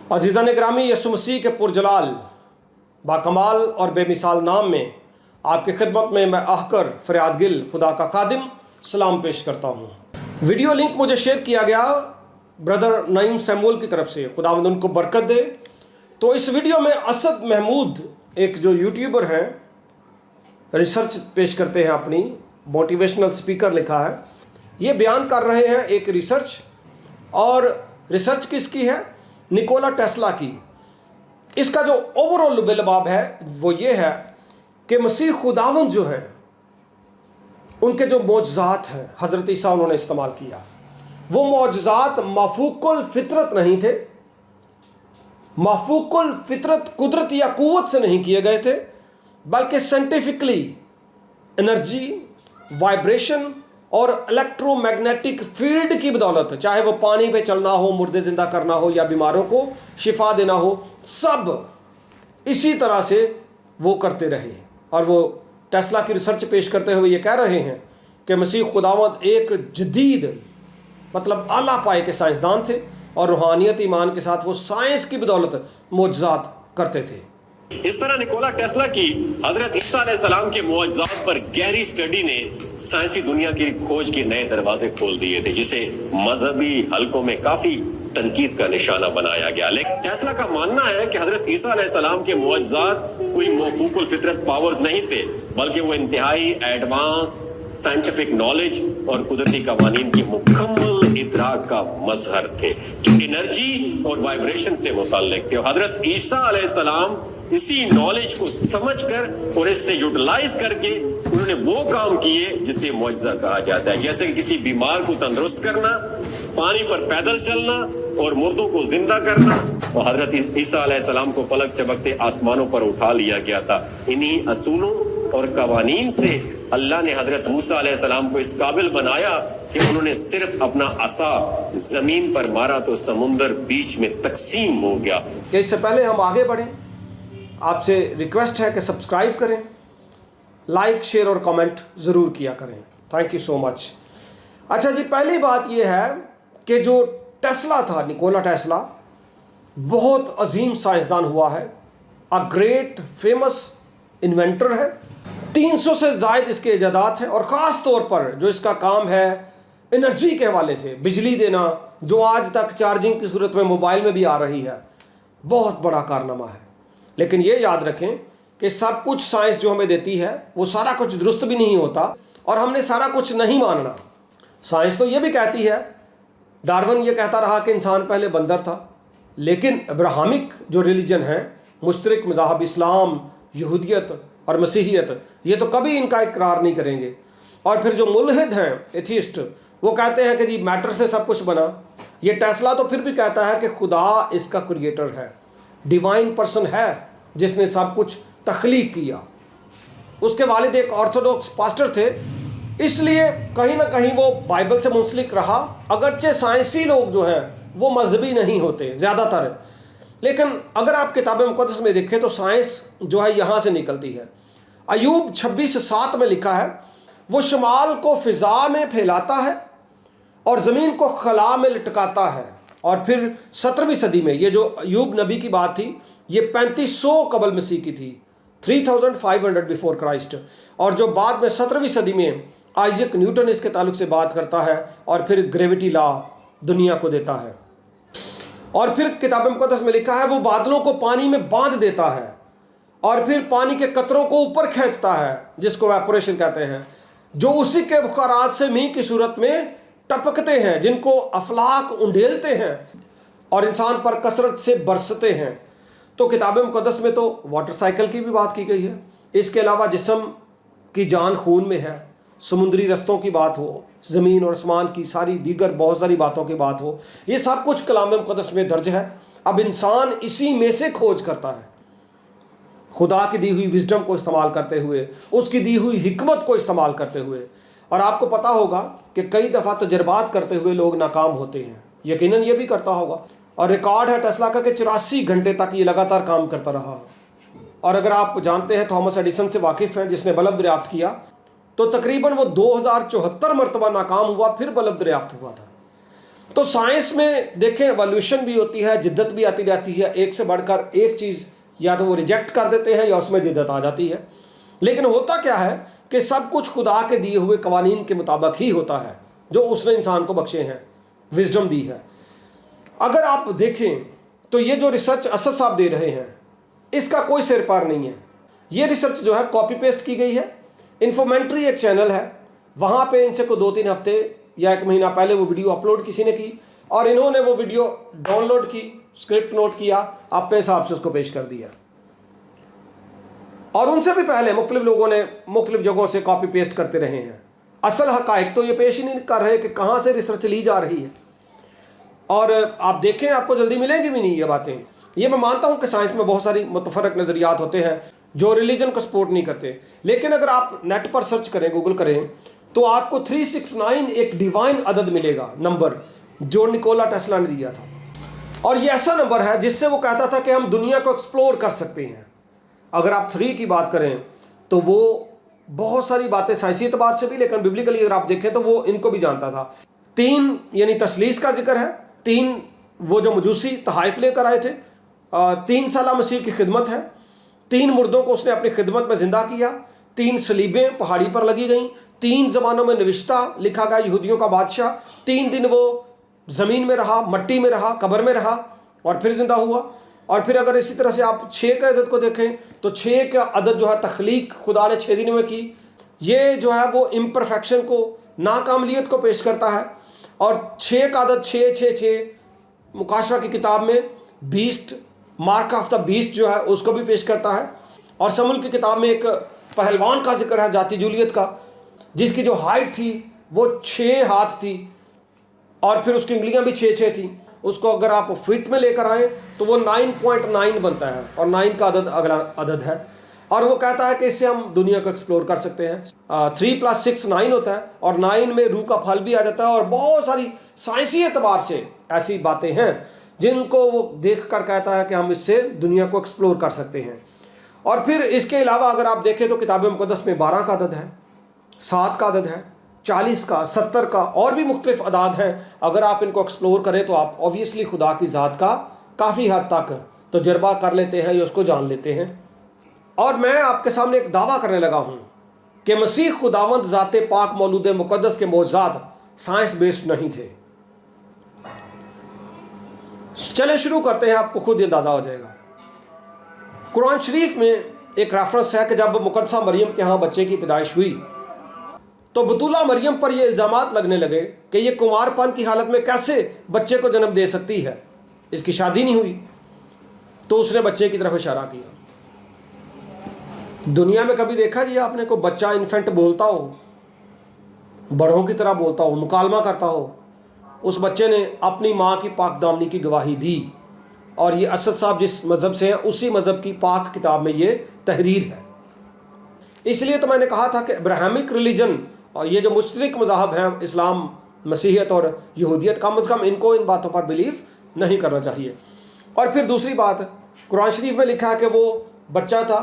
अज़ीज़ान ग्रामी, यसु मसीह के पुरजलाल बाकमाल और बेमिसाल नाम में आपकी खिदमत में मैं आहकर फरियाद गिल खुदा का खादिम सलाम पेश करता हूँ। वीडियो लिंक मुझे शेयर किया गया ब्रदर नईम सैमुअल की तरफ से, खुदावंद उनको बरकत दे। तो इस वीडियो में असद महमूद एक जो यूट्यूबर हैं, रिसर्च पेश करते हैं, अपनी मोटिवेशनल स्पीकर लिखा है, ये बयान कर रहे हैं एक रिसर्च। और रिसर्च किसकी है? निकोला टेस्ला की। इसका जो ओवरऑल बिलबाब है वो ये है कि मसीह खुदावंद जो है, उनके जो मौजज़ात हैं हज़रत ईसा उन्होंने इस्तेमाल किया, वो मौजज़ात माफूकुल फितरत नहीं थे, माफूकुल फितरत कुदरत या कुव्वत से नहीं किए गए थे, बल्कि साइंटिफिकली एनर्जी, वाइब्रेशन और इलेक्ट्रोमैग्नेटिक फील्ड की बदौलत, चाहे वो पानी पे चलना हो, मुर्दे जिंदा करना हो या बीमारों को शिफा देना हो, सब इसी तरह से वो करते रहे। और वो टेस्ला की रिसर्च पेश करते हुए ये कह रहे हैं कि मसीह खुदावंद एक जदीद मतलब आला पाए के साइंसदान थे और रूहानियत ईमान के साथ वो साइंस की बदौलत मोजज़ात करते थे। इस तरह निकोला टेस्ला की हजरत ईसा अलैहिस्सलाम के मुआजिज़ात पर गहरी स्टडी ने साइंसी दुनिया की खोज के नए दरवाजे खोल दिए थे, जिसे मजहबी हलकों में काफी तनकीद का निशाना बनाया गया। लेकिन टेस्ला का मानना है कि हजरत ईसा अलैहिस्सलाम के मुआजिज़ात कोई मौकूफुल फितरत पावर्स नहीं थे, बल्कि वो इंतहाई एडवांस साइंटिफिक नॉलेज और कुदरती कवानीन की मुकम्मल इदराक का मजहर थे, जो एनर्जी और वाइब्रेशन से मुताल्लिक थे। हजरत ईसा अलैहिस्सलाम इसी नॉलेज को समझकर और इससे यूटिलाइज करके उन्होंने वो काम किए जिसे मुआजिज़ा कहा जाता है, जैसे कि किसी बीमार को तंदुरुस्त करना, पानी पर पैदल चलना और मुर्दों को जिंदा करना। और हजरत ईसा अलैहिस्सलाम को पलक चमकते आसमानों पर उठा लिया गया था। इन्हीं असूलों और कवानीन से अल्लाह ने हजरत मूसा अलैहिस्सलाम को इस काबिल बनाया कि उन्होंने सिर्फ अपना असा जमीन पर मारा तो समुंदर बीच में तकसीम हो गया। इससे पहले हम आगे बढ़ें, आपसे रिक्वेस्ट है कि सब्सक्राइब करें, लाइक, शेयर और कमेंट ज़रूर किया करें। Thank you so much. अच्छा जी, पहली बात यह है कि जो टेस्ला था, निकोला टेस्ला, बहुत अजीम साइंसदान हुआ है, अ ग्रेट फेमस इन्वेंटर है। 300 से ज़ायद इसके इजादात हैं और ख़ास तौर पर जो इसका काम है एनर्जी के हवाले से, बिजली देना, जो आज तक चार्जिंग की सूरत में मोबाइल में भी आ रही है, बहुत बड़ा कारनामा है। लेकिन ये याद रखें कि सब कुछ साइंस जो हमें देती है वो सारा कुछ दुरुस्त भी नहीं होता और हमने सारा कुछ नहीं मानना। साइंस तो ये भी कहती है, डार्विन ये कहता रहा कि इंसान पहले बंदर था, लेकिन अब्राहमिक जो रिलीजन है, मुश्तरक मज़ाहब इस्लाम, यहूदियत और मसीहियत, ये तो कभी इनका इकरार नहीं करेंगे। और फिर जो मुल्हिद हैं, एथिस्ट, वो कहते हैं कि जी मैटर से सब कुछ बना। ये टेस्ला तो फिर भी कहता है कि खुदा इसका क्रिएटर है, डिवाइन पर्सन है जिसने सब कुछ तख्लीक किया। उसके वालिद एक ऑर्थोडॉक्स पास्टर थे, इसलिए कहीं ना कहीं वो बाइबल से मुंसलिक रहा, अगरचे साइंसी लोग जो हैं वो मजहबी नहीं होते ज़्यादातर। लेकिन अगर आप किताब मुक़द्दस में देखें तो साइंस जो है यहाँ से निकलती है। अयूब 26:7 में लिखा है, वो शुमाल को फ़िज़ा में फैलाता है और ज़मीन को खला में लटकाता है। और फिर 17वीं सदी में, ये जो अयूब नबी की बात थी, ये 3500 कबल मसीह की थी, 3500 बिफोर क्राइस्ट। और जो बाद में 17वीं सदी में आइजक न्यूटन इसके ताल्लुक से बात करता है और फिर ग्रेविटी लॉ दुनिया को देता है। और फिर किताब मुक़द्दस में लिखा है, वो बादलों को पानी में बांध देता है और फिर पानी के कतरों को ऊपर खींचता है, जिसको एवापोरेशन कहते हैं, जो उसी के बुखारात से मींह की सूरत में टपकते हैं, जिनको अफलाक उंडेलते हैं और इंसान पर कसरत से बरसते हैं। तो किताब मुक़द्दस में तो वाटर साइकिल की भी बात की गई है। इसके अलावा जिस्म की जान खून में है, समुद्री रस्तों की बात हो, ज़मीन और आसमान की सारी दीगर बहुत सारी बातों की बात हो, ये सब कुछ कलाम मुक़द्दस में दर्ज है। अब इंसान इसी में से खोज करता है, खुदा की दी हुई विजडम को इस्तेमाल करते हुए, उसकी दी हुई हिकमत को इस्तेमाल करते हुए। और आपको पता होगा कि कई दफ़ा तजर्बात करते हुए लोग नाकाम होते हैं, यकीनन ये भी करता होगा। और रिकॉर्ड है टेस्ला का कि 84 घंटे तक ये लगातार काम करता रहा। और अगर आप जानते हैं, थॉमस एडिसन से वाकिफ़ हैं, जिसने बल्ब दरियाफ्त किया, तो तकरीबन वो 2074 मरतबा नाकाम हुआ, फिर बल्ब दरियाफ्त हुआ था। तो साइंस में देखें एवोल्यूशन भी होती है, जिद्दत भी आती रहती है, एक से बढ़कर एक चीज़ या तो वो रिजेक्ट कर देते हैं या उसमें जिद्दत आ जाती है। लेकिन होता क्या है कि सब कुछ खुदा के दिए हुए कवानीन के मुताबिक ही होता है जो उसने इंसान को बख्शे हैं, विजडम दी है। अगर आप देखें तो ये जो रिसर्च असद साहब दे रहे हैं इसका कोई सिर पार नहीं है। ये रिसर्च जो है कॉपी पेस्ट की गई है। इन्फोमेंट्री एक चैनल है, वहाँ पे इनसे को 2-3 हफ्ते या 1 महीना पहले वो वीडियो अपलोड किसी ने की और इन्होंने वो वीडियो डाउनलोड की, स्क्रिप्ट नोट किया, अपने हिसाब से उसको पेश कर दिया। और उनसे भी पहले मुख्तलिफ लोगों ने मुख्तलिफ जगहों से कॉपी पेस्ट करते रहे हैं। असल हकायक तो ये पेश ही नहीं कर रहे कि कहाँ से रिसर्च ली जा रही है। और आप देखें आपको जल्दी मिलेंगी भी नहीं ये बातें। ये मैं मानता हूँ कि साइंस में बहुत सारी मुतफरक नज़रियात होते हैं जो रिलीजन को सपोर्ट नहीं करते, लेकिन अगर आप नेट पर सर्च करें, गूगल करें, तो आपको 369 एक डिवाइन अदद मिलेगा, नंबर जो निकोला टेस्ला ने दिया था। और ये ऐसा नंबर है जिससे वो कहता था कि हम दुनिया को एक्सप्लोर कर सकते हैं। अगर आप 3 की बात करें तो वो बहुत सारी बातें साइंसी एतबार से भी, लेकिन बिब्लिकली अगर आप देखें तो वो इनको भी जानता था। 3 यानी तसलीस का जिक्र है, 3 वो जो मजूसी तहाइफ लेकर आए थे, 3 साल मसीह की खिदमत है, 3 मुर्दों को उसने अपनी खिदमत में जिंदा किया, 3 सलीबें पहाड़ी पर लगी गईं, 3 ज़बानों में निविश्ता लिखा गया यहूदियों का बादशाह, 3 दिन वो ज़मीन में रहा, मट्टी में रहा, कब्र में रहा और फिर ज़िंदा हुआ। और फिर अगर इसी तरह से आप 6 के अदद को देखें तो 6 का अदद जो है तख्लीक खुदा ने 6 दिन में की। ये जो है वो इम्परफेक्शन को, नाकामलियत को पेश करता है। और 6 का अदद 666 मुकाशवा की किताब में beast, mark of the beast जो है उसको भी पेश करता है। और समूल की किताब में एक पहलवान का जिक्र है, जाती जूलियत का, जिसकी जो हाइट थी वो 6 हाथ थी और फिर उसकी उंगलियां भी 6-6 थी। उसको अगर आप फिट में लेकर आए तो वो 9.9 बनता है और 9 का अदद अगला अदद है। और वो कहता है कि इससे हम दुनिया को एक्सप्लोर कर सकते हैं। 3 + 6 9 होता है और 9 में रूह का फल भी आ जाता है। और बहुत सारी साइंसी एतबार से ऐसी बातें हैं जिनको वो देख कर कहता है कि हम इससे दुनिया को एक्सप्लोर कर सकते हैं। और फिर इसके अलावा अगर आप देखें तो किताब मुक़द्दस में 12 का अदद है, 7 का अदद है, 40 का, 70 का और भी मुख्तलिफ अदाद हैं। अगर आप इनको एक्सप्लोर करें तो आप ऑब्वियसली खुदा की ज़ात का काफ़ी हद तक तजर्बा कर लेते हैं या उसको जान लेते हैं। और मैं आपके सामने एक दावा करने लगा हूँ कि मसीह खुदावंद ज़ाते पाक मौलूद मुक़द्दस के मौजज़ात साइंस बेस्ड नहीं थे। चले शुरू करते हैं, आपको खुद अंदाज़ा हो जाएगा। कुरान शरीफ में एक रेफरेंस है कि जब मुक़द्दसा मरियम के यहाँ बच्चे की पैदाइश हुई तो बतूला मरियम पर ये इल्ज़ामात लगने लगे कि ये कुंवारपन की हालत में कैसे बच्चे को जन्म दे सकती है, इसकी शादी नहीं हुई। तो उसने बच्चे की तरफ इशारा किया। दुनिया में कभी देखा जी आपने कोई बच्चा इन्फेंट बोलता हो, बड़ों की तरह बोलता हो, मुकालमा करता हो? उस बच्चे ने अपनी माँ की पाकदामनी की गवाही दी। और ये असद साहब जिस मज़हब से हैं उसी मज़हब की पाक किताब में ये तहरीर है। इसलिए तो मैंने कहा था कि अब्राहमिक रिलीजन और ये जो मुश्तरक मज़ाहब हैं, इस्लाम, मसीहियत और यहूदियत, कम अज़ कम इनको इन बातों पर बिलीव नहीं करना चाहिए। और फिर दूसरी बात, कुरान शरीफ में लिखा है कि वो बच्चा था,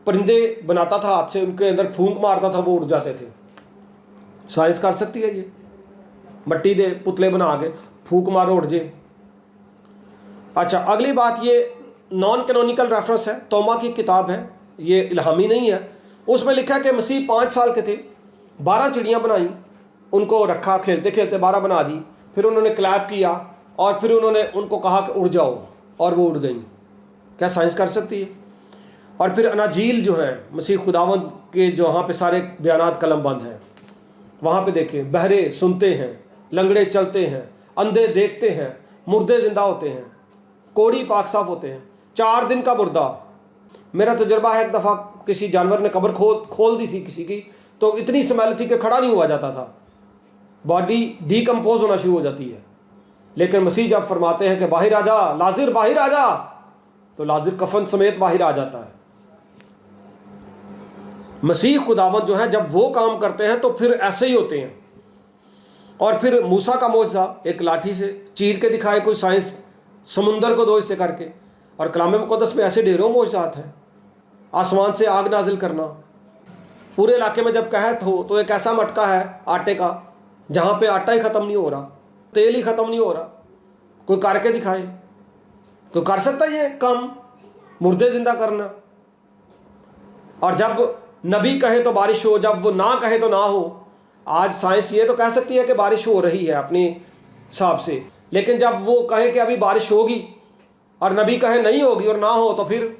परिंदे बनाता था हाथ से, उनके अंदर फूंक मारता था, वो उड़ जाते थे। साइंस कर सकती है ये? मट्टी दे पुतले बना के फूंक मारो उड़ जे। अच्छा, अगली बात, ये नॉन कैनोनिकल रेफरेंस है, तोमा की किताब है, ये इल्हामी नहीं है। उसमें लिखा है कि मसीह 5 साल के थे, 12 चिड़ियाँ बनाई, उनको रखा, खेलते खेलते 12 बना दी, फिर उन्होंने क्लैप किया और फिर उन्होंने उनको कहा कि उड़ जाओ और वो उड़ गई। क्या साइंस कर सकती है? और फिर अनाजील जो है मसीह खुदावंद के, जो वहाँ पे सारे बयानात कलम बंद हैं, वहाँ पे देखें, बहरे सुनते हैं, लंगड़े चलते हैं, अंधे देखते हैं, मुर्दे जिंदा होते हैं, कोड़ी पाक साफ होते हैं, 4 दिन का मुर्दा। मेरा तजुर्बा है, एक दफ़ा किसी जानवर ने कब्र खोल दी थी किसी की, तो इतनी स्मेल थी कि खड़ा नहीं हुआ जाता था, बॉडी डीकम्पोज होना शुरू हो जाती है। लेकिन मसीह जब फरमाते हैं कि बाहर आ जा लाजिर, बाहर आ जा, तो लाजिर कफन समेत बाहर आ जाता है। मसीह खुदावंद जो है जब वो काम करते हैं तो फिर ऐसे ही होते हैं। और फिर मूसा का मौजज़ा, एक लाठी से चीर के दिखाए कोई साइंस, समुंदर को 2 हिस्से करके। और कलाम मुक़द्दस में ऐसे ढेरों मौजज़ात हैं। आसमान से आग नाजिल करना, पूरे इलाके में जब कहत हो तो एक ऐसा मटका है आटे का जहाँ पे आटा ही ख़त्म नहीं हो रहा, तेल ही ख़त्म नहीं हो रहा, कोई करके दिखाए। तो कर सकता है ये काम, मुर्दे ज़िंदा करना। और जब नबी कहे तो बारिश हो, जब वो ना कहे तो ना हो। आज साइंस ये तो कह सकती है कि बारिश हो रही है अपने हिसाब से, लेकिन जब वो कहे कि अभी बारिश होगी और नबी कहे नहीं होगी और ना हो, तो फिर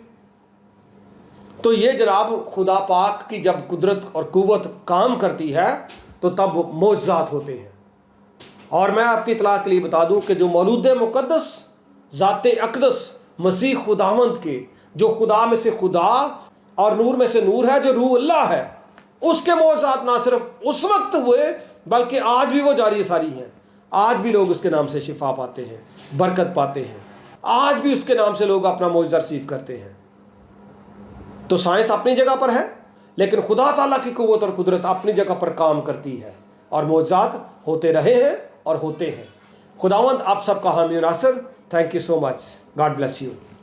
तो ये जनाब खुदा पाक की जब कुदरत और कुव्वत काम करती है तो तब मोजज़ात होते हैं। और मैं आपकी इतला के लिए बता दूं कि जो मौलूद मुक़द्दस ज़ाते अक़दस मसीह खुदावंद के, जो खुदा में से खुदा और नूर में से नूर है, जो रूह अल्लाह है, उसके मोजज़ात ना सिर्फ उस वक्त हुए बल्कि आज भी वो जारी सारी हैं। आज भी लोग उसके नाम से शिफा पाते हैं, बरकत पाते हैं, आज भी उसके नाम से लोग अपना मोजज़ा रिसीव करते हैं। तो साइंस अपनी जगह पर है, लेकिन खुदा ताला की कुव्वत और कुदरत अपनी जगह पर काम करती है और मोजज़ात होते रहे हैं और होते हैं। खुदावंद आप सबका हामी और नासिर। Thank you so much. God bless you.